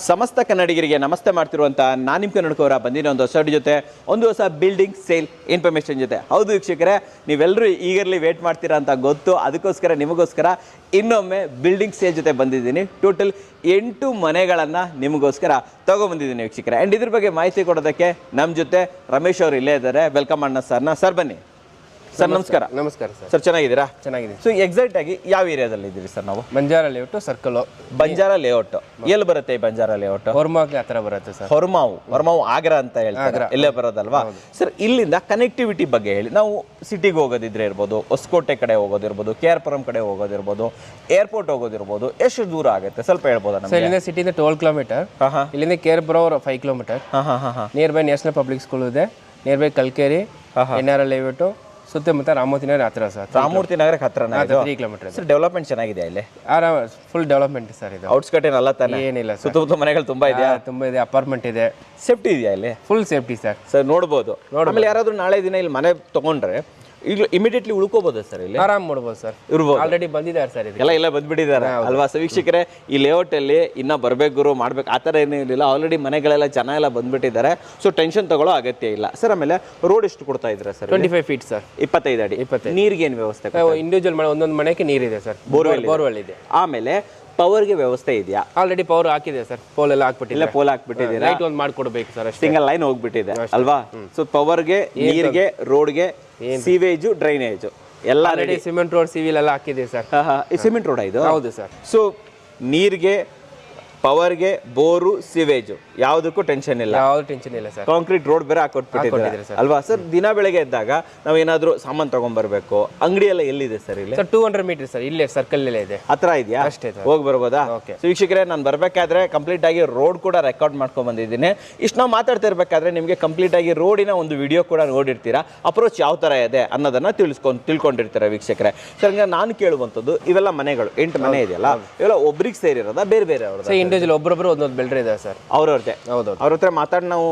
ಸಮಸ್ತ ಕನ್ನಡಿಗರಿಗೆ ನಮಸ್ತೆ ಮಾಡ್ತಿರುವಂಥ ನಾನು ನಿಮ್ಮ ಕನ್ನಡಕವರ ಬಂದಿನ ಒಂದು ಹೊಸ ಜೊತೆ ಒಂದು ಹೊಸ ಬಿಲ್ಡಿಂಗ್ ಸೇಲ್ ಇನ್ಫಾರ್ಮೇಷನ್ ಜೊತೆ. ಹೌದು ವೀಕ್ಷಕರೇ, ನೀವೆಲ್ಲರೂ ಈಗರ್ಲಿ ವೇಟ್ ಮಾಡ್ತೀರಾ ಅಂತ ಗೊತ್ತು. ಅದಕ್ಕೋಸ್ಕರ ನಿಮಗೋಸ್ಕರ ಇನ್ನೊಮ್ಮೆ ಬಿಲ್ಡಿಂಗ್ ಸೇಲ್ ಜೊತೆ ಬಂದಿದ್ದೀನಿ. ಟೋಟಲ್ 8 ಮನೆಗಳನ್ನು ನಿಮಗೋಸ್ಕರ ತೊಗೊಂಬಂದಿದ್ದೀನಿ ವೀಕ್ಷಕರೇ. ಆ್ಯಂಡ್ ಇದ್ರ ಬಗ್ಗೆ ಮಾಹಿತಿ ಕೊಡೋದಕ್ಕೆ ನಮ್ಮ ಜೊತೆ ರಮೇಶ್ ಅವರು ಇಲ್ಲೇ ಇದ್ದಾರೆ. ವೆಲ್ಕಮ್ ಅಣ್ಣ ಸರ್ನ. ಸರ್ ಬನ್ನಿ. ಸರ್ ನಮಸ್ಕಾರ. ನಮಸ್ಕಾರ ಸರ್. ಸರ್ ಚೆನ್ನಾಗಿದ್ದೀರಾ? ಚೆನ್ನಾಗಿದ್ದೀನಿ. ಸೊ ಎಕ್ಸಾಕ್ಟ್ ಆಗಿ ಯಾವ ಏರಿಯಾದಲ್ಲಿ ಇದ್ದೀರಿ ಸರ್? ನಾವು Banjara layout circle. Banjara layout ಎಲ್ಲಿ ಬರುತ್ತೆ ಈ ಬಂಜಾರ ಲೇಔಟ್? ಹೊರಮಾಗ್ ಹತ್ರ ಬರುತ್ತೆ ಸರ್. ಹೊರಮಾವು ಆಗ್ರ ಅಂತ ಹೇಳ್ತಾರೆ, ಇಲ್ಲೇ ಬರೋದಲ್ವಾ ಸರ್? ಇಲ್ಲಿಂದ ಕನೆಕ್ಟಿವಿಟಿ ಬಗ್ಗೆ ಹೇಳಿ. ನಾವು ಸಿಟಿಗೆ ಹೋಗೋದಿದ್ರೆ ಇರ್ಬೋದು, ಹೊಸಕೋಟೆ ಕಡೆ ಹೋಗೋದಿರ್ಬೋದು, KR ಪುರಂ ಕಡೆ ಹೋಗೋದಿರ್ಬೋದು, ಏರ್ಪೋರ್ಟ್ ಹೋಗೋದಿರ್ಬೋದು, ಎಷ್ಟು ದೂರ ಆಗುತ್ತೆ ಸ್ವಲ್ಪ ಹೇಳ್ಬೋದಾ ನಮಗೆ? ಇಲ್ಲಿಂದ ಸಿಟಿಯಿಂದ 12 ಕಿಲೋಮೀಟರ್. ಇಲ್ಲಿಂದ KR Puram 5 kilometre. Near by national public school ಇದೆ. Near by Kalkere, NRL layout, ಸುತ್ತಮುತ್ತ ರಾಮಮೂರ್ತಿ ನಗರ ಹತ್ರ ಸರ್. ರಾಮಮೂರ್ತಿ ನಗರಕ್ಕೆ ಹತ್ರ 3 ಕಿಲೋಮೀಟರ್. ಸರ್ ಡೆವಲಪ್ಮೆಂಟ್ ಚೆನ್ನಾಗಿದೆ ಇಲ್ಲಿ? Full development sir. ಇದು ಔಟ್ಸ್ಕಟ್ ಏನಲ್ಲ ತಾನೆ? ಏನಿಲ್ಲ ಸರ್. ಸುತ್ತಮುತ್ತ ಮನೆಗಳು ತುಂಬಾ ಇದೆಯಾ? ತುಂಬಾ ಇದೆ. ಅಪಾರ್ಟ್ಮೆಂಟ್ ಇದೆ. ಸೇಫ್ಟಿ ಇದೆಯಾ ಇಲ್ಲಿ? Full safety sir. ಸರ್ ನೋಡ್ಬೋದು. ಆಮೇಲೆ ಯಾರಾದ್ರೂ ನಾಳೆ ದಿನ ಇಲ್ಲಿ ಮನೆ ತಗೊಂಡ್ರೆ ಈಗ ಇಮಿಡಿಯೇಟ್ಲಿ ಉಳ್ಕೋಬಹುದು ಸರ್? ಇಲ್ಲಿ ಆರಾಮ್ ಮಾಡ್ಬೋದು ಸರ್. ಇರ್ಬೋದು. ಆಲ್ರೆಡಿ ಬಂದಿದ್ದಾರೆ ಸರ್. ಎಲ್ಲ ಬಂದ್ಬಿಟ್ಟಿದ್ದಾರೆ ಅಲ್ವಾ? ಸೊ ವೀಕ್ಷಕರೇ, ಈ ಲೇಔಟ್ ಅಲ್ಲಿ ಇನ್ನ ಬರ್ಬೇಕು ಗುರು ಮಾಡ್ಬೇಕು ಆ ಥರ ಏನೂ ಇರಲಿಲ್ಲ. ಆಲ್ರೆಡಿ ಮನೆಗಳೆಲ್ಲ ಜನ ಎಲ್ಲ ಬಂದ್ಬಿಟ್ಟಿದ್ದಾರೆ. ಸೊ ಟೆನ್ಷನ್ ತಗೊಳ್ಳೋ ಅಗತ್ಯ ಇಲ್ಲ ಸರ್. ಆಮೇಲೆ ರೋಡ್ ಎಷ್ಟು ಕೊಡ್ತಾ ಇದ್ರೆ ಸರ್? 25 feet sir. 25 ಅಡಿ. ನೀರಿಗೆ ಏನು ವ್ಯವಸ್ಥೆ? ಇಂಡಿವಿಜುವಲ್ ಮನೆ ಒಂದೊಂದು ಮನೆಗೆ ನೀರಿದೆ ಸರ್. ಬೋರ್ವೆಲ್ ಇದೆ. ಆಮೇಲೆ ಪವರ್ಗೆ ವ್ಯವಸ್ಥೆ ಇದೆಯಾ? ಆಲ್ರೆಡಿ ಪವರ್ ಹಾಕಿದೆ ಸರ್. ಪೋಲ್ ಎಲ್ಲ ಹಾಕ್ಬಿಟ್ಟಿಲ್ಲ. ಪೋಲ್ ಹಾಕ್ಬಿಟ್ಟಿದ್ದೀರಾ? ಲೈಟ್ ಒಂದು ಮಾಡ್ಕೊಡ್ಬೇಕು ಸರ್. ಸಿಂಗಲ್ ಲೈನ್ ಹೋಗ್ಬಿಟ್ಟಿದೆ ಅಲ್ವಾ? ಸೊ ಪವರ್ಗೆ, ನೀರಿಗೆ, ರೋಡ್ಗೆ, ಸೀವೇಜು, ಡ್ರೈನೇಜು ಎಲ್ಲ ಆಲ್ರೆಡಿ ಸಿಮೆಂಟ್ ರೋಡ್, ಸಿವಿಲ್ ಎಲ್ಲ ಹಾಕಿದೆ ಸರ್. ಸಿಮೆಂಟ್ ರೋಡ್ ಇದು? ಹೌದು ಸರ್. ಸೊ ನೀರಿಗೆ, ಪವರ್ಗೆ, ಬೋರು, ಸಿವೇಜು ಯಾವುದಕ್ಕೂ ಟೆನ್ಷನ್ ಇಲ್ಲ. ಯಾವ್ದು ಟೆನ್ಷನ್ ಇಲ್ಲ ಸರ್. ಕಾಂಕ್ರೀಟ್ ರೋಡ್ ಬೇರೆ ಹಾಕೊಟ್ಬಿಟ್ಟಿದ್ದಾರೆ ಅಲ್ವಾ ಸರ್? ದಿನ ಬೆಳಗ್ಗೆ ಎದ್ದಾಗ ನಾವು ಏನಾದ್ರು ಸಾಮಾನು ತಗೊಂಡ್ಬರ್ಬೇಕು, ಅಂಗಡಿ ಎಲ್ಲ ಎಲ್ಲಿದೆ ಸರ್ ಇಲ್ಲಿ? Sir 200 meter sir. ಇಲ್ಲೇ ಸರ್ಕಲ್ ಅಲ್ಲೇ ಇದೆ. ಹತ್ರ ಇದೆಯಾ? ಅಷ್ಟೇ ಸರ್. ಹೋಗಿ ಬರ್ಬೋದಾ? ಸೊ ವೀಕ್ಷಕರೇ, ನಾನು ಬರ್ಬೇಕಾದ್ರೆ ಕಂಪ್ಲೀಟ್ ಆಗಿ ರೋಡ್ ಕೂಡ ರೆಕಾರ್ಡ್ ಮಾಡ್ಕೊಂಡ್ ಬಂದಿದ್ದೀನಿ. ಇಷ್ಟು ನಾವು ಮಾತಾಡ್ತಾ ಇರ್ಬೇಕಾದ್ರೆ ನಿಮಗೆ ಕಂಪ್ಲೀಟ್ ಆಗಿ ರೋಡಿನ ಒಂದು ವಿಡಿಯೋ ಕೂಡ ನೋಡಿರ್ತೀರಾ. ಅಪ್ರೋಚ್ ಯಾವ ತರ ಇದೆ ಅನ್ನೋದನ್ನ ತಿಳ್ಕೊಂಡಿರ್ತೀರಾ ವೀಕ್ಷಕರೇ. ಸರ್ ನಾನು ಕೇಳುವಂಥದ್ದು, ಇವೆಲ್ಲ ಮನೆಗಳು 8 ಮನೆ ಇದೆಯಲ್ಲ, ಇವೆಲ್ಲ ಒಬ್ರಿಗೆ ಸೇರಿರೋದಾ ಬೇರೆ ಬೇರೆ ಅವ್ರದ್ದು? ಇಂಡಿವಿಜುವಲ್ ಒಬ್ಬೊಬ್ರು ಒಂದೊಂದು ಬೆಲ್ಡ್ರೆ ಇದೆ ಸರ್. ಅವ್ರವ್ರದ್ದೇ. ಹೌದು. ಅವ್ರ ಹತ್ರ ಮಾತಾಡಿ ನಾವು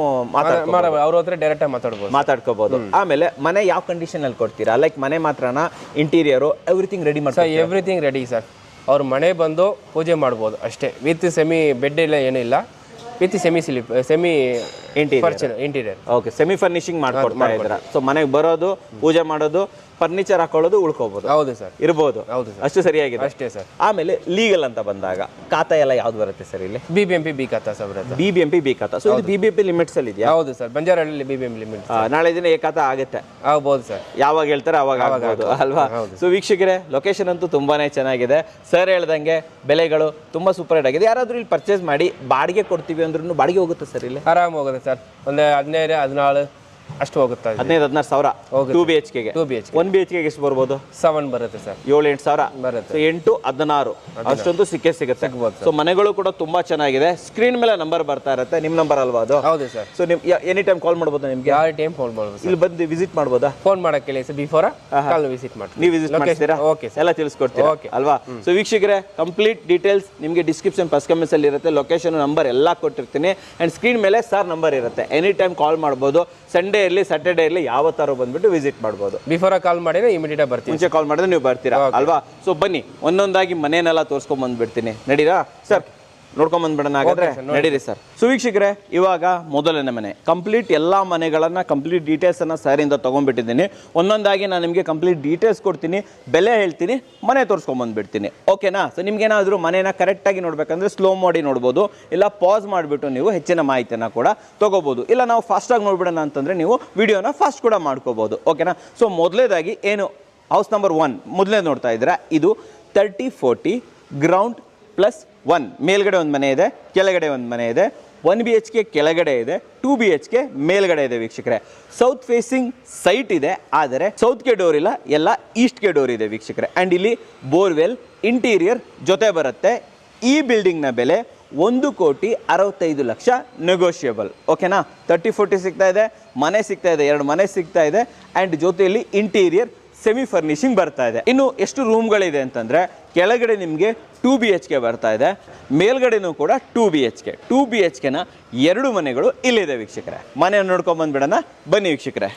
ಅವ್ರ ಹತ್ರ ಡೈರೆಕ್ಟ್ ಆಗಿ ಮಾತಾಡ್ಕೋಬಹುದು. ಆಮೇಲೆ ಮನೆ ಯಾವ ಕಂಡೀಷನ್ ಅಲ್ಲಿ ಕೊಡ್ತೀರಾ? ಲೈಕ್ ಮನೆ ಮಾತ್ರನಾ, ಇಂಟೀರಿಯರ್ ಎವ್ರಿಥಿಂಗ್ ರೆಡಿ ಮಾಡ್ತೀರಾ? Everything ready sir. ಅವ್ರ ಮನೆ ಬಂದು ಪೂಜೆ ಮಾಡ್ಬೋದು ಅಷ್ಟೇ. ವಿತ್ ಸೆಮಿ ಬೆಡ್ ಇಲ್ಲ, ಏನಿಲ್ಲ. With semi interior. Okay, semi furnishing ಮಾಡ್ಕೊಡ್ತಾ ಇದ್ದೀರಾ. ಸೊ ಮನೆಗೆ ಬರೋದು, ಪೂಜೆ ಮಾಡೋದು, ಫರ್ನಿಚರ್ ಹಾಕೊಳ್ಳೋದು, ಉಳ್ಕೋಬಹುದು. ಹೌದು ಸರ್. ಇರ್ಬೋದು. ಹೌದು ಸರ್. ಅಷ್ಟು ಸರಿಯಾಗಿದೆ ಅಷ್ಟೇ ಸರ್. ಆಮೇಲೆ ಲೀಗಲ್ ಅಂತ ಬಂದಾಗ ಖಾತಾ ಎಲ್ಲ ಯಾವ್ದು ಬರುತ್ತೆ ಸರ್ ಇಲ್ಲಿ? BBMP ಬಿ ಖಾತಾ ಸರ್ ಬರುತ್ತೆ. BBMP ಬಿ ಖಾತಾ. ಸೊ ಇದು BBMP ಲಿಮಿಟ್ಸ್ ಅಲ್ಲಿ ಇದೆಯಾ? ಹೌದು ಸರ್. ಬಂಜಾರಹಳ್ಳಿ BBMP limit. ನಾಳೆ ದಿನ ಏ ಖಾತಾ ಆಗುತ್ತೆ? ಆಗ್ಬೋದು ಸರ್. ಯಾವಾಗ ಹೇಳ್ತಾರೆ ಅವಾಗ ಆಗ್ಬೋದು ಅಲ್ವಾ? ಸೊ ವೀಕ್ಷಕರೇ, ಲೊಕೇಶನ್ ಅಂತೂ ತುಂಬಾನೇ ಚೆನ್ನಾಗಿದೆ. ಸರ್ ಹೇಳ್ದಂಗೆ ಬೆಲೆಗಳು ತುಂಬಾ ಸೂಪರ್ ಆಗಿದೆ. ಯಾರಾದ್ರೂ ಇಲ್ಲಿ ಪರ್ಚೇಸ್ ಮಾಡಿ ಬಾಡಿಗೆ ಕೊಡ್ತೀವಿ ಅಂದ್ರೂ ಬಾಡಿಗೆ ಹೋಗುತ್ತೆ ಸರ್ ಇಲ್ಲಿ? ಆರಾಮ್ ಹೋಗುತ್ತೆ ಸರ್. ಒಂದು 15 14 ಅಷ್ಟು ಹೋಗುತ್ತೆ. 15-16 ಸಾವಿರ 2 BHK ಗೆ. 1 BHK ಗೆ ಎಷ್ಟು ಬರ್ಬೋದು? 7 ಬರುತ್ತೆ ಸರ್. 7-8 ಸಾವಿರ ಬರುತ್ತೆ. 8-16 ಅಷ್ಟೊಂದು ಸಿಗುತ್ತೆ. ಸೊ ಮನೆಗಳು ಕೂಡ ತುಂಬಾ ಚೆನ್ನಾಗಿದೆ. ಸ್ಕ್ರೀನ್ ಮೇಲೆ ನಂಬರ್ ಬರ್ತಾ ಇರುತ್ತೆ. ನಿಮ್ ನಂಬರ್ ಅಲ್ವಾ ಅದು? ಹೌದು ಸರ್. ಸೊ ನಿಮ್ ಎನಿ ಟೈಮ್ ಕಾಲ್ ಮಾಡ್ಬೋದು ನಿಮ್ಗೆ? ಯಾವ ಟೈಮ್ ಕಾಲ್ ಮಾಡ್ಬೋದು. ಇಲ್ಲಿ ಬಂದು ವಿಸಿಟ್ ಮಾಡ್ಬೋದಾ? ಫೋನ್ ಮಾಡಕ್ಕೆ ಹೇಳಿ ಸರ್. ಬಿಫೋರ್ ಕಾಲ್ ವಿಸಿಟ್ ಮಾಡ್ತೀವಿ. ನೀವು ವಿಸಿಟ್ ಮಾಡ್ತೀರಾ? ಓಕೆ ಎಲ್ಲ ತಿಳಿಸ್ಕೊಡ್ತೀರಾ ಅಲ್ವಾ? ಸೊ ವೀಕ್ಷಕರೇ, ಕಂಪ್ಲೀಟ್ ಡೀಟೇಲ್ಸ್ ನಿಮಗೆ ಡಿಸ್ಕ್ರಿಪ್ಷನ್ ಫಸ್ಟ್ ಕಮೆಂಟ್ಸ್ ಅಲ್ಲಿ ಇರುತ್ತೆ. ಲೊಕೇಶನ್, ನಂಬರ್ ಎಲ್ಲ ಕೊಟ್ಟಿರ್ತೀನಿ. ಅಂಡ್ ಸ್ಕ್ರೀನ್ ಮೇಲೆ ಸರ್ ನಂಬರ್ ಇರುತ್ತೆ. ಎನಿ ಟೈಮ್ ಕಾಲ್ ಮಾಡ್ಬೋದು. ಸಂಡೇ ಇರಲಿ, ಸ್ಯಾಟರ್ಡೇ ಇರಲಿ, ಯಾವತ್ತಾರು ಬಂದ್ಬಿಟ್ಟು ವಿಸಿಟ್ ಮಾಡ್ಬೋದು. ಬಿಫೋರ್ ಕಾಲ್ ಮಾಡಿದ್ರೆ ಇಮಿಡಿಯೇಟ್ ಬರ್ತೀವಿ. ಮುಂಚೆ ಕಾಲ್ ಮಾಡಿದ್ರೆ ನೀವು ಬರ್ತೀರಾ ಅಲ್ವಾ? ಸೊ ಬನ್ನಿ, ಒಂದೊಂದಾಗಿ ಮನೆಯನ್ನೆಲ್ಲ ತೋರಿಸ್ಕೊಂಡ್ ಬಂದ್ಬಿಡ್ತೀನಿ. ನಡೀರಾ ಸರ್? ನೋಡ್ಕೊಂಡ್ ಬಂದ್ಬಿಡೋಣ ಹಾಗಾದ್ರೆ. ನಡೀರಿ ಸರ್. ಸೊ ವೀಕ್ಷಕರೇ, ಇವಾಗ ಮೊದಲನೇ ಮನೆ ಕಂಪ್ಲೀಟ್ ಎಲ್ಲ ಮನೆಗಳನ್ನ ಕಂಪ್ಲೀಟ್ ಡೀಟೇಲ್ಸ್ ಅನ್ನ ಸರ್ ಇಂದ ತಗೊಂಡ್ಬಿಟ್ಟಿದ್ದೀನಿ. ಒಂದೊಂದಾಗಿ ನಾನು ನಿಮಗೆ ಕಂಪ್ಲೀಟ್ ಡೀಟೇಲ್ಸ್ ಕೊಡ್ತೀನಿ, ಬೆಲೆ ಹೇಳ್ತೀನಿ, ಮನೆ ತೋರಿಸ್ಕೊಂಡ್ ಬಂದ್ಬಿಡ್ತೀನಿ. ಓಕೆನಾ? ಸೊ ನಿಮ್ಗೇನಾದ್ರೂ ಮನೆನ ಕರೆಕ್ಟಾಗಿ ನೋಡ್ಬೇಕಂದ್ರೆ ಸ್ಲೋ ಮಾಡಿ ನೋಡ್ಬೋದು, ಇಲ್ಲ ಪಾಸ್ ಮಾಡಿಬಿಟ್ಟು ನೀವು ಹೆಚ್ಚಿನ ಮಾಹಿತಿನ ಕೂಡ ತಗೋಬಹುದು. ಇಲ್ಲ ನಾವು ಫಾಸ್ಟಾಗಿ ನೋಡ್ಬಿಡೋಣ ಅಂತಂದ್ರೆ ನೀವು ವಿಡಿಯೋನ ಫಾಸ್ಟ್ ಕೂಡ ಮಾಡ್ಕೋಬಹುದು. ಓಕೆನಾ? ಸೊ ಮೊದಲೇದಾಗಿ ಏನು ಹೌಸ್ ನಂಬರ್ 1 ಮೊದಲೇ ನೋಡ್ತಾ ಇದ್ದೀರಾ, ಇದು 30-40 ಗ್ರೌಂಡ್ +1. ಮೇಲ್ಗಡೆ ಒಂದು ಮನೆ ಇದೆ, ಕೆಳಗಡೆ ಒಂದು ಮನೆ ಇದೆ. 1 BHK ಕೆಳಗಡೆ ಇದೆ, 2 BHK ಮೇಲ್ಗಡೆ ಇದೆ ವೀಕ್ಷಕರೇ. ಸೌತ್ ಫೇಸಿಂಗ್ ಸೈಟ್ ಇದೆ, ಆದರೆ ಸೌತ್ಗೆ ಡೋರ್ ಇಲ್ಲ, ಎಲ್ಲ ಈಸ್ಟ್ಗೆ ಡೋರ್ ಇದೆ ವೀಕ್ಷಕರೇ. ಆ್ಯಂಡ್ ಇಲ್ಲಿ ಬೋರ್ವೆಲ್, ಇಂಟೀರಿಯರ್ ಜೊತೆ ಬರುತ್ತೆ. ಈ ಬಿಲ್ಡಿಂಗ್ನ ಬೆಲೆ 1,65,00,000 ನೆಗೋಷಿಯಬಲ್. ಓಕೆನಾ? 30-40 ಸಿಗ್ತಾ ಇದೆ, ಮನೆ ಸಿಗ್ತಾ ಇದೆ, 2 ಮನೆ ಸಿಗ್ತಾ ಇದೆ. ಆ್ಯಂಡ್ ಜೊತೆಯಲ್ಲಿ ಇಂಟೀರಿಯರ್ ಸೆಮಿ ಫರ್ನಿಶಿಂಗ್ ಬರ್ತಾ ಇದೆ. ಇನ್ನು ಎಷ್ಟು ರೂಮ್ಗಳಿದೆ ಅಂತಂದ್ರೆ, ಕೆಳಗಡೆ ನಿಮಗೆ 2 BHK ಬರ್ತಾ ಇದೆ, ಮೇಲ್ಗಡೆನೂ ಕೂಡ 2 BHK. 2 BHKನ 2 ಮನೆಗಳು ಇಲ್ಲಿದೆ ವೀಕ್ಷಕರೇ. ಮನೆಯನ್ನು ನೋಡ್ಕೊಂಡ್ ಬಂದ್ಬಿಡೋಣ ಬನ್ನಿ ವೀಕ್ಷಕರೇ.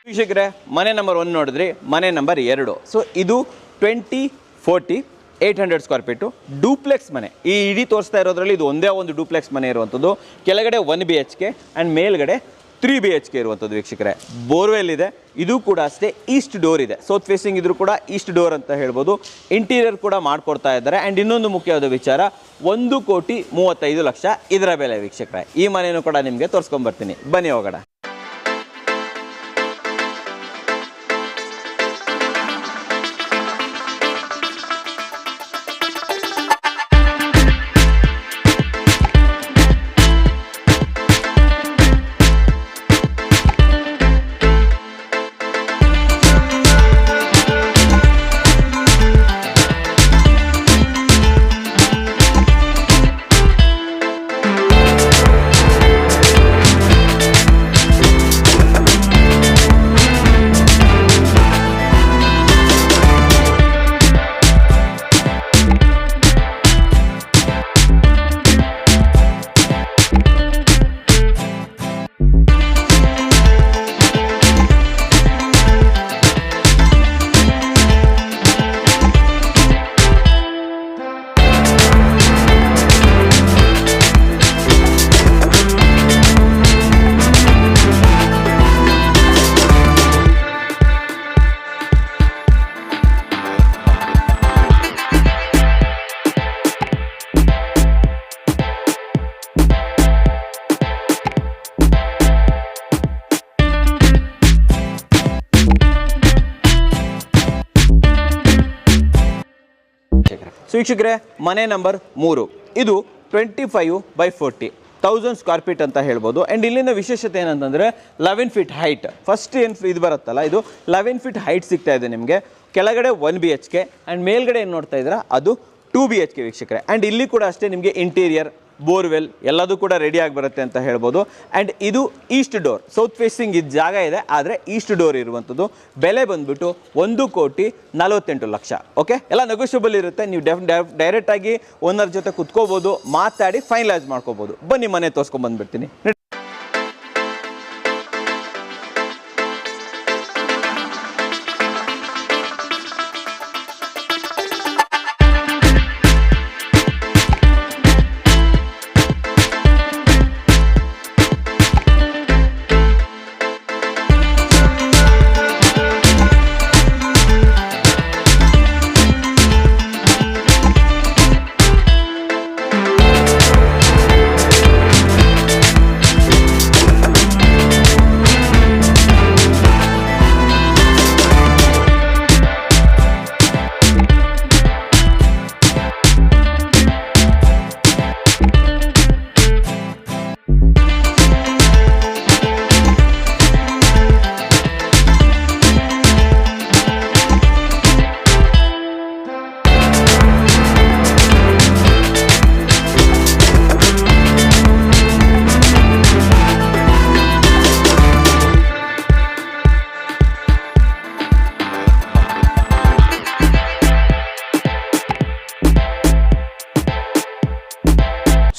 ವೀಕ್ಷಕರೇ, ಮನೆ ನಂಬರ್ 1 ನೋಡಿದ್ರಿ, ಮನೆ ನಂಬರ್ 2. ಸೊ ಇದು 2040 800 ಸ್ಕ್ವೇರ್ ಫೀಟು ಡೂಪ್ಲೆಕ್ಸ್ ಮನೆ. ಈ ಇಡೀ ತೋರಿಸ್ತಾ ಇರೋದ್ರಲ್ಲಿ ಇದು ಒಂದೇ ಒಂದು ಡೂಪ್ಲೆಕ್ಸ್ ಮನೆ ಇರುವಂಥದ್ದು. ಕೆಳಗಡೆ 1 BHK ಆ್ಯಂಡ್ ಮೇಲ್ಗಡೆ 3 BHK ಇರುವಂಥದ್ದು ವೀಕ್ಷಕರೇ. ಬೋರ್ವೆಲ್ ಇದೆ, ಇದು ಕೂಡ ಅಷ್ಟೇ ಈಸ್ಟ್ ಡೋರ್ ಇದೆ. ಸೌತ್ ಫೇಸಿಂಗ್ ಇದ್ರೂ ಕೂಡ ಈಸ್ಟ್ ಡೋರ್ ಅಂತ ಹೇಳ್ಬೋದು. ಇಂಟೀರಿಯರ್ ಕೂಡ ಮಾಡಿಕೊಡ್ತಾ ಇದ್ದಾರೆ. ಆ್ಯಂಡ್ ಇನ್ನೊಂದು ಮುಖ್ಯವಾದ ವಿಚಾರ, 1,35,00,000 ಇದರ ಬೆಲೆ ವೀಕ್ಷಕರೇ. ಈ ಮನೆಯೂ ಕೂಡ ನಿಮಗೆ ತೋರಿಸ್ಕೊಂಬರ್ತೀನಿ, ಬನ್ನಿ ಹೋಗೋಣ. ಸೊ ವೀಕ್ಷಕರೇ, ಮನೆ ನಂಬರ್ 3 ಇದು 25/40 1000 ಸ್ಕ್ವೇರ್ ಫೀಟ್ ಅಂತ ಹೇಳ್ಬೋದು. ಆ್ಯಂಡ್ ಇಲ್ಲಿನ ವಿಶೇಷತೆ ಏನಂತಂದರೆ 11 ಫೀಟ್ ಹೈಟ್. ಫಸ್ಟ್ ಏನು ಇದು ಬರುತ್ತಲ್ಲ, ಇದು 11 ಫೀಟ್ ಹೈಟ್ ಸಿಗ್ತಾ ಇದೆ ನಿಮಗೆ. ಕೆಳಗಡೆ 1 BHK ಆ್ಯಂಡ್ ಮೇಲ್ಗಡೆ ಏನು ನೋಡ್ತಾ ಇದ್ದೀರಾ ಅದು 2 BHK ವೀಕ್ಷಕರೇ. ಆ್ಯಂಡ್ ಇಲ್ಲಿ ಕೂಡ ಅಷ್ಟೇ ನಿಮಗೆ ಇಂಟೀರಿಯರ್, ಬೋರ್ವೆಲ್ ಎಲ್ಲದೂ ಕೂಡ ರೆಡಿಯಾಗಿ ಬರುತ್ತೆ ಅಂತ ಹೇಳ್ಬೋದು. ಆ್ಯಂಡ್ ಇದು ಈಸ್ಟ್ ಡೋರ್, ಸೌತ್ ಫೇಸಿಂಗ್ ಇದು ಜಾಗ ಇದೆ, ಆದರೆ ಈಸ್ಟ್ ಡೋರ್ ಇರುವಂಥದ್ದು. ಬೆಲೆ ಬಂದುಬಿಟ್ಟು 1,48,00,000. ಓಕೆ, ಎಲ್ಲ ನೆಗೋಷಿಯಬಲ್ ಇರುತ್ತೆ. ನೀವು ಡೈರೆಕ್ಟಾಗಿ ಓನರ್ ಜೊತೆ ಕುತ್ಕೋಬೋದು, ಮಾತಾಡಿ ಫೈನಲೈಸ್ ಮಾಡ್ಕೋಬೋದು. ಬನ್ನಿ ಮನೆ ತೋರಿಸ್ಕೊಂಬಂದ್ಬಿಡ್ತೀನಿ.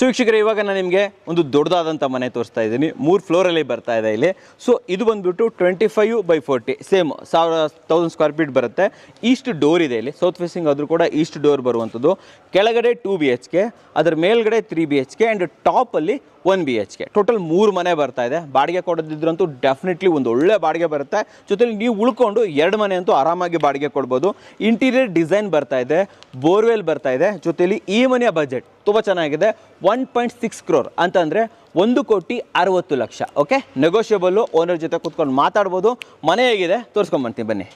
ಸೊ ವೀಕ್ಷಕರೇ, ಇವಾಗ ನಾನು ನಿಮಗೆ ಒಂದು ದೊಡ್ಡದಾದಂಥ ಮನೆ ತೋರಿಸ್ತಾ ಇದ್ದೀನಿ. 3 ಫ್ಲೋರಲ್ಲಿ ಬರ್ತಾ ಇದೆ ಇಲ್ಲಿ. ಸೊ ಇದು ಬಂದುಬಿಟ್ಟು 25/40 ಸೇಮ್ 1000 ಸ್ಕ್ವೇರ್ ಫೀಟ್ ಬರುತ್ತೆ. ಈಸ್ಟ್ ಡೋರ್ ಇದೆ ಇಲ್ಲಿ, ಸೌತ್ ಫೇಸಿಂಗ್ ಆದರೂ ಕೂಡ ಈಸ್ಟ್ ಡೋರ್ ಬರುವಂಥದ್ದು. ಕೆಳಗಡೆ 2 BHK, ಅದರ ಮೇಲ್ಗಡೆ 3 BHK ಆ್ಯಂಡ್ ಟಾಪಲ್ಲಿ 1 BHK. ಟೋಟಲ್ 3 ಮನೆ ಬರ್ತಾ ಇದೆ. ಬಾಡಿಗೆ ಕೊಡೋದಿದ್ರಂತೂ ಡೆಫಿನೆಟ್ಲಿ ಒಂದು ಒಳ್ಳೆ ಬಾಡಿಗೆ ಬರುತ್ತೆ. ಜೊತೆಲಿ ನೀವು ಉಳ್ಕೊಂಡು 2 ಮನೆ ಅಂತೂ ಆರಾಮಾಗಿ ಬಾಡಿಗೆ ಕೊಡ್ಬೋದು. ಇಂಟೀರಿಯರ್ ಡಿಸೈನ್ ಬರ್ತಾ ಇದೆ, ಬೋರ್ವೆಲ್ ಬರ್ತಾ ಇದೆ. ಜೊತೆಲಿ ಈ ಮನೆಯ ಬಜೆಟ್ ತುಂಬ ಚೆನ್ನಾಗಿದೆ. 1.6 crore ಅಂತಂದರೆ 1,60,00,000. Okay, negotiable. ಓನರ್ ಜೊತೆ ಕೂತ್ಕೊಂಡು ಮಾತಾಡ್ಬೋದು. ಮನೆ ಹೇಗಿದೆ ತೋರಿಸ್ಕೊಂಬರ್ತೀನಿ ಬನ್ನಿ.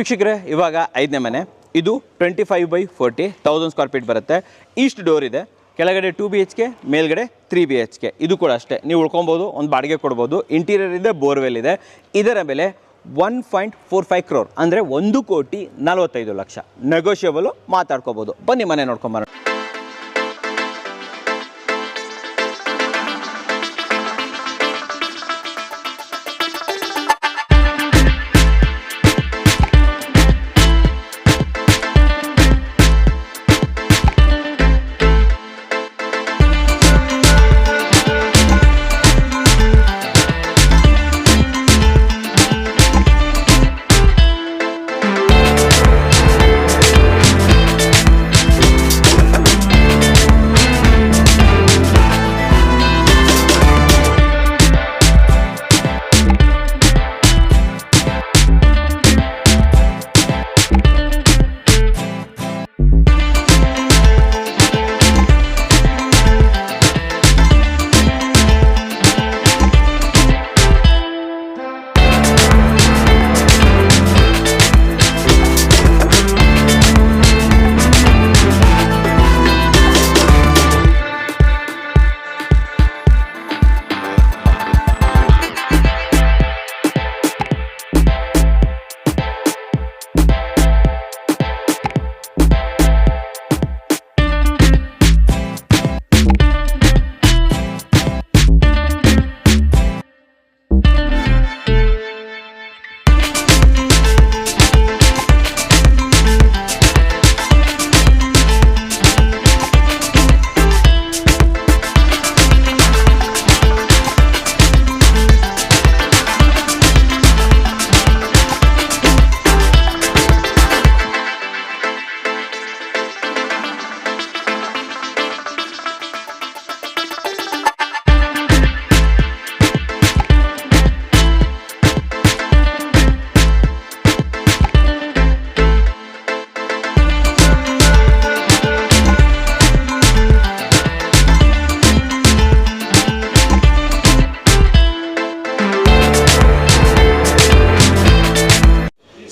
ವೀಕ್ಷಕರೇ, ಇವಾಗ 5ನೇ ಮನೆ. ಇದು 25/40 1000 ಸ್ಕ್ವೇರ್ ಫೀಟ್ ಬರುತ್ತೆ. ಈಸ್ಟ್ ಡೋರ್ ಇದೆ, ಕೆಳಗಡೆ 2 BHK, ಮೇಲ್ಗಡೆ 3 BHK. ಇದು ಕೂಡ ಅಷ್ಟೇ, ನೀವು ಉಳ್ಕೊಬೋದು, ಒಂದು ಬಾಡಿಗೆ ಕೊಡ್ಬೋದು. ಇಂಟೀರಿಯರ್ ಇದೆ, ಬೋರ್ವೆಲ್ ಇದೆ. ಇದರ ಬೆಲೆ 1.45 crore, ಅಂದರೆ 1,45,00,000. ನೆಗೋಷಿಯಬಲು, ಮಾತಾಡ್ಕೋಬೋದು. ಬನ್ನಿ ಮನೆ ನೋಡ್ಕೊಂಬರೋಣ.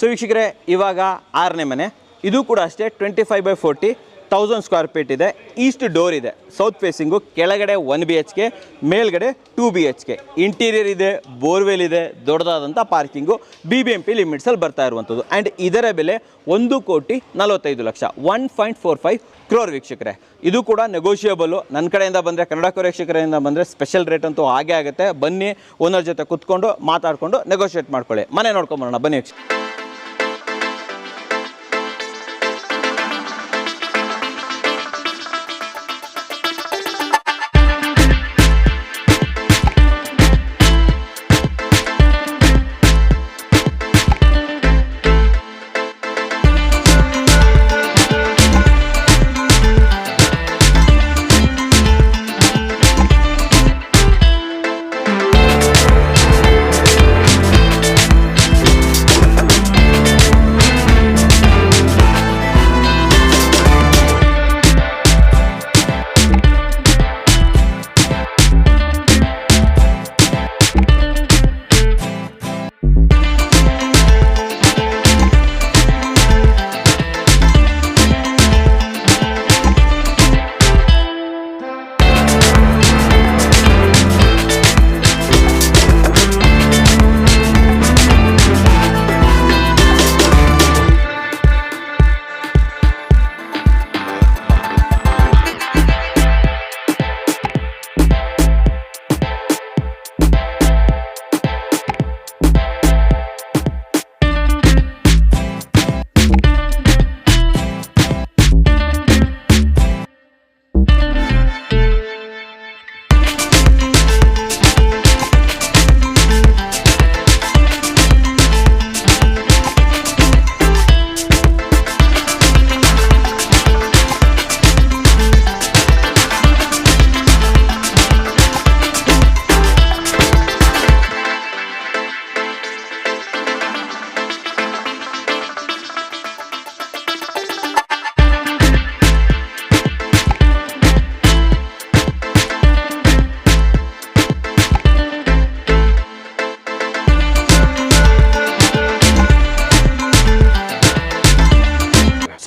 ಸೊ ವೀಕ್ಷಕರೇ, ಇವಾಗ 6ನೇ ಮನೆ. ಇದು ಕೂಡ ಅಷ್ಟೇ 25/40 1000 ಸ್ಕ್ವೇರ್ ಫೀಟ್ ಇದೆ. ಈಸ್ಟ್ ಡೋರ್ ಇದೆ, ಸೌತ್ ಫೇಸಿಂಗು. ಕೆಳಗಡೆ 1 BHK, ಮೇಲ್ಗಡೆ 2 BHK. ಇಂಟೀರಿಯರ್ ಇದೆ, ಬೋರ್ವೆಲ್ ಇದೆ, ದೊಡ್ಡದಾದಂಥ ಪಾರ್ಕಿಂಗು. BBMP ಲಿಮಿಟ್ಸಲ್ಲಿ ಬರ್ತಾ ಇರುವಂಥದ್ದು. ಆ್ಯಂಡ್ ಇದರ ಬೆಲೆ 1,45,00,000, 1.45 crore ವೀಕ್ಷಕರೇ. ಇದು ಕೂಡ ನೆಗೋಷಿಯಬಲು. ನನ್ನ ಕಡೆಯಿಂದ ಬಂದರೆ, ಕನ್ನಡ ವೀಕ್ಷಕರಿಂದ ಬಂದರೆ ಸ್ಪೆಷಲ್ ರೇಟ್ ಅಂತೂ ಹಾಗೇ ಆಗುತ್ತೆ. ಬನ್ನಿ, ಓನರ್ ಜೊತೆ ಕುತ್ಕೊಂಡು ಮಾತಾಡಿಕೊಂಡು ನೆಗೋಷಿಯೇಟ್ ಮಾಡ್ಕೊಳ್ಳಿ. ಮನೆ ನೋಡ್ಕೊಂಬರೋಣ ಬನ್ನಿ ವೀಕ್ಷಕ.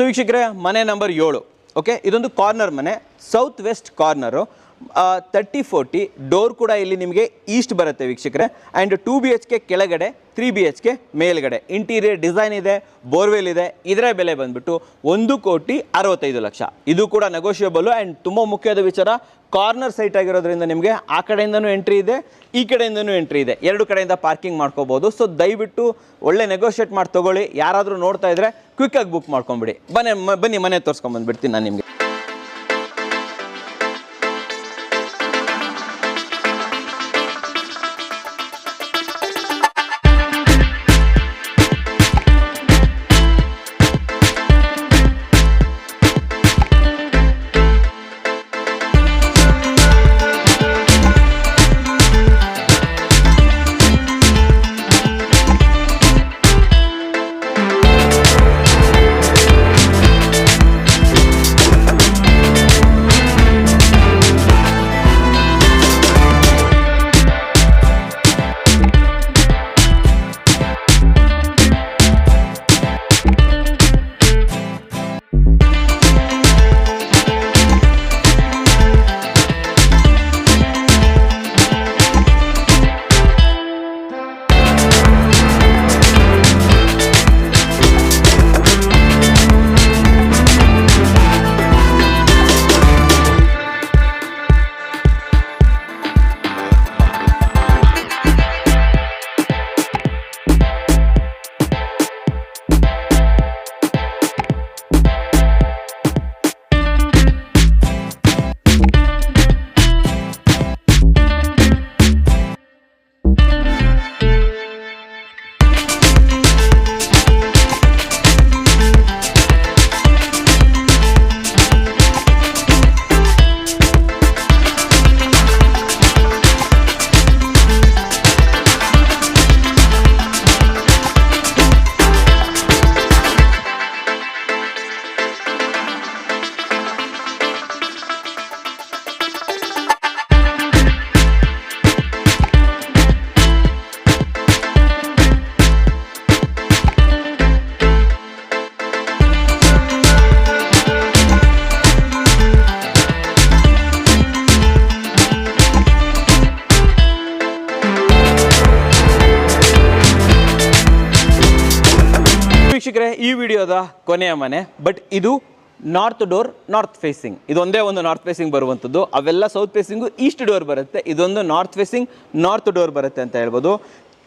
ವೀಕ್ಷಕರೇ, ಮನೆ ನಂಬರ್ 7. ಓಕೆ, ಇದೊಂದು ಕಾರ್ನರ್ ಮನೆ, ಸೌತ್ ವೆಸ್ಟ್ ಕಾರ್ನರು, 30-40 ಡೋರ್ ಕೂಡ ಇಲ್ಲಿ ನಿಮಗೆ ಈಸ್ಟ್ ಬರುತ್ತೆ ವೀಕ್ಷಕರೇ. ಆ್ಯಂಡ್ 2 BHK ಕೆಳಗಡೆ, 3 BHK ಮೇಲ್ಗಡೆ, ಇಂಟೀರಿಯರ್ ಡಿಸೈನ್ ಇದೆ, ಬೋರ್ವೆಲ್ ಇದೆ. ಇದರ ಬೆಲೆ ಬಂದ್ಬಿಟ್ಟು 1,65,00,000. ಇದು ಕೂಡ ನೆಗೋಷಿಯಬಲ್. ಆ್ಯಂಡ್ ತುಂಬ ಮುಖ್ಯವಾದ ವಿಚಾರ, ಕಾರ್ನರ್ ಸೈಟ್ ಆಗಿರೋದ್ರಿಂದ ನಿಮಗೆ ಆ ಕಡೆಯಿಂದನೂ ಎಂಟ್ರಿ ಇದೆ, ಈ ಕಡೆಯಿಂದನೂ ಎಂಟ್ರಿ ಇದೆ, ಎರಡು ಕಡೆಯಿಂದ ಪಾರ್ಕಿಂಗ್ ಮಾಡ್ಕೋಬೋದು. ಸೊ ದಯವಿಟ್ಟು ಒಳ್ಳೆ ನೆಗೋಷಿಯೇಟ್ ಮಾಡಿ ತೊಗೊಳ್ಳಿ. ಯಾರಾದರೂ ನೋಡ್ತಾ ಇದ್ರೆ ಕ್ವಿಕ್ಕಾಗಿ ಬುಕ್ ಮಾಡ್ಕೊಂಬಿಡಿ. ಬನ್ನಿ ಮನೆ ತೋರಿಸ್ಕೊಂಬಂದ್ಬಿಡ್ತೀನಿ ನಾನು ನಿಮಗೆ. ವೀಕ್ಷಕರೇ, ಈ ವಿಡಿಯೋದ ಕೊನೆಯ ಮನೆ. ಬಟ್ ಇದು ನಾರ್ತ್ ಡೋರ್, ನಾರ್ತ್ ಫೇಸಿಂಗ್. ಇದೊಂದೇ ಒಂದು ನಾರ್ತ್ ಫೇಸಿಂಗ್ ಬರುವಂಥದ್ದು. ಅವೆಲ್ಲ ಸೌತ್ ಫೇಸಿಂಗು ಈಸ್ಟ್ ಡೋರ್ ಬರುತ್ತೆ. ಇದೊಂದು ನಾರ್ತ್ ಫೇಸಿಂಗ್, ನಾರ್ತ್ ಡೋರ್ ಬರುತ್ತೆ ಅಂತ ಹೇಳ್ಬೋದು.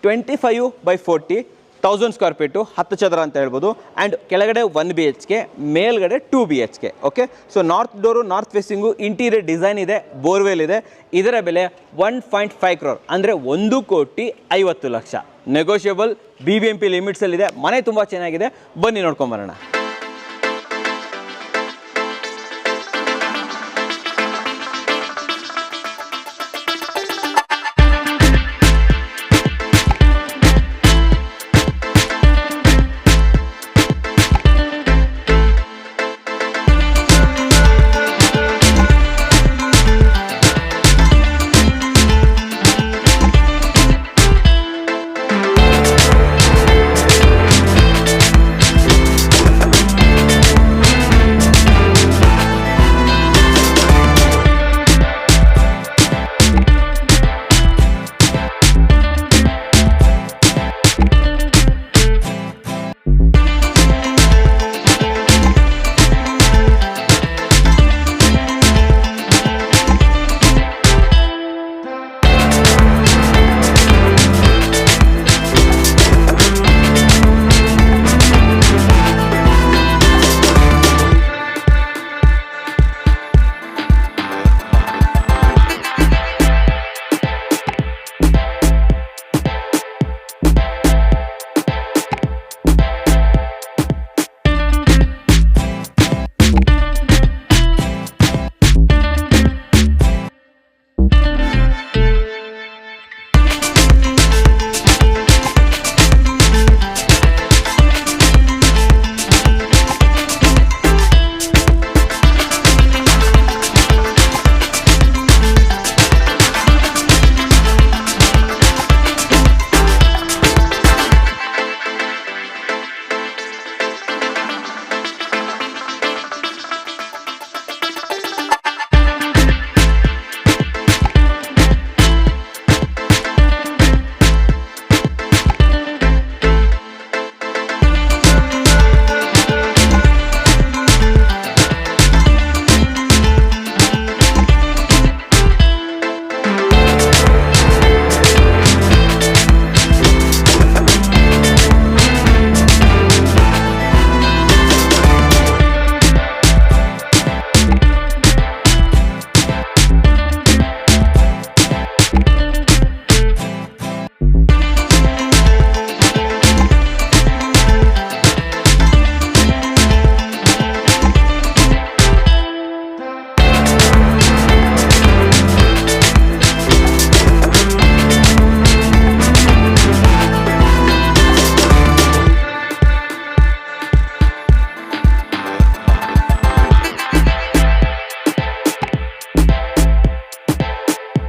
25/40, 1000 ಸ್ಕ್ವೇರ್ ಫೀಟು, 10 ಚದರ ಅಂತ ಹೇಳ್ಬೋದು. ಆ್ಯಂಡ್ ಕೆಳಗಡೆ 1 BHK, ಮೇಲ್ಗಡೆ 2 BHK. Okay, so north door, north facing, interior design ಇದೆ, ಬೋರ್ವೆಲ್ ಇದೆ. ಇದರ ಬೆಲೆ 1.5 crore, ಅಂದರೆ 1,50,00,000. Negotiable, BBMP ಲಿಮಿಟ್ಸಲ್ಲಿದೆ. ಮನೆ ತುಂಬ ಚೆನ್ನಾಗಿದೆ, ಬನ್ನಿ ನೋಡ್ಕೊಂಬರೋಣ.